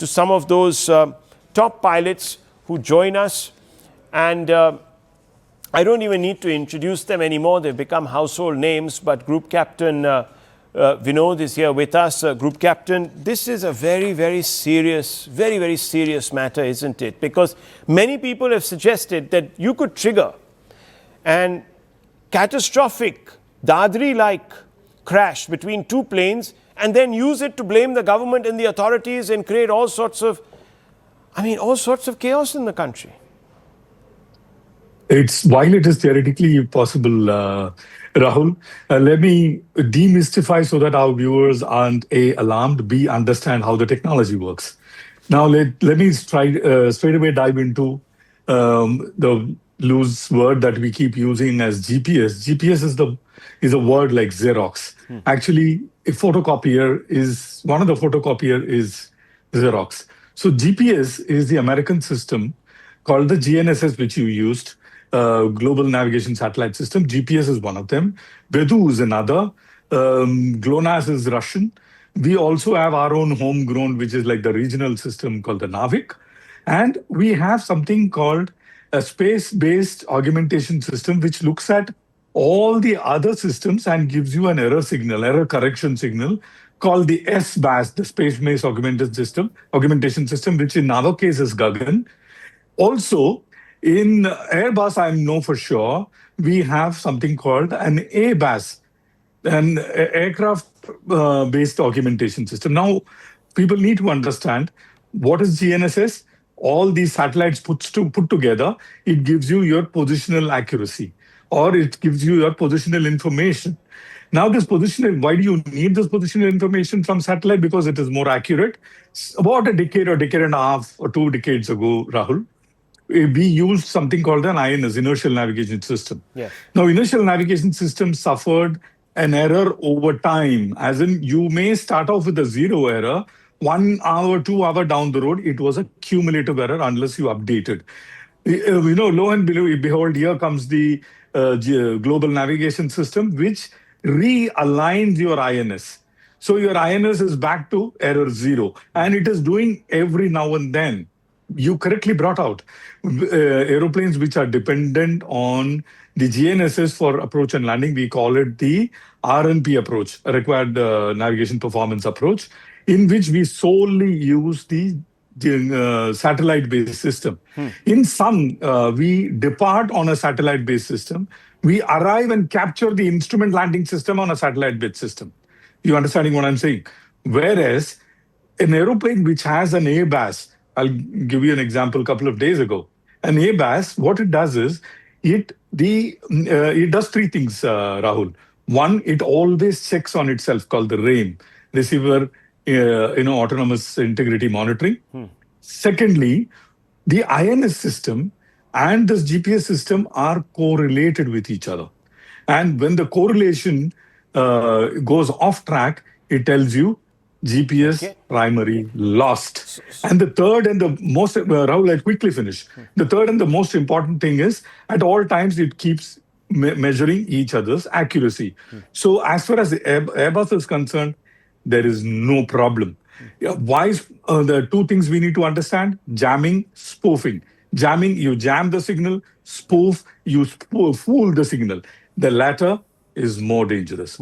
to some of those top pilots who join us. And I don't even need to introduce them anymore. They've become household names. But Group Captain Vinod is here with us. Group Captain, this is a very, very serious matter, isn't it? Because many people have suggested that you could trigger an catastrophic, Dadri-like crash between two planes and then use it to blame the government and the authorities and create all sorts of chaos in the country. While it is theoretically possible, Rahul, let me demystify so that our viewers aren't A, alarmed, B, understand how the technology works. Now, let me straight away dive into the loose word that we keep using as GPS. GPS is a word like Xerox. Actually, one of the photocopier is Xerox. So GPS is the American system called the GNSS, which you used. Global Navigation Satellite System. GPS is one of them. Bedu is another. GLONASS is Russian. We also have our own homegrown, which is like the regional system called the NAVIC. And we have something called a space-based augmentation system, which looks at all the other systems and gives you an error correction signal called the SBAS, the Space-Based Augmentation System, which in our case is Gagan. Also, in Airbus, I know for sure, we have something called an ABAS, an aircraft-based augmentation system. Now, people need to understand what is GNSS. All these satellites put together, it gives you your positional accuracy, or it gives you your positional information. Now, why do you need this positional information from satellite? Because it is more accurate. About a decade and a half or 2 decades ago, Rahul, we used something called an INS, Inertial Navigation System. Yeah. Now, Inertial Navigation System suffered an error over time, as in you may start off with a 0 error, 1 hour, 2 hours down the road, it was a cumulative error unless you updated. Lo and behold, here comes the Global Navigation System, which realigns your INS. So your INS is back to error 0, and it is doing every now and then. You correctly brought out aeroplanes which are dependent on the GNSS for approach and landing. We call it the RNP approach, Required Navigation Performance Approach, in which we solely use the satellite-based system. In some, we depart on a satellite-based system. We arrive and capture the instrument landing system on a satellite-based system. You understanding what I'm saying? Whereas an aeroplane which has an ABAS, I'll give you an example a couple of days ago. An ABAS, what it does is, it does 3 things, Rahul. One, it always checks on itself, called the RAIM, Receiver Autonomous Integrity Monitoring. Secondly, the INS system and this GPS system are correlated with each other. And when the correlation goes off track, it tells you GPS primary lost. And the third and the most, Rahul, I'll quickly finish. The third and the most important thing is, at all times, it keeps measuring each other's accuracy. So as far as the Airbus is concerned, there is no problem. Why? The 2 things we need to understand: jamming, spoofing. Jamming, you jam the signal; spoof, you fool the signal. The latter is more dangerous.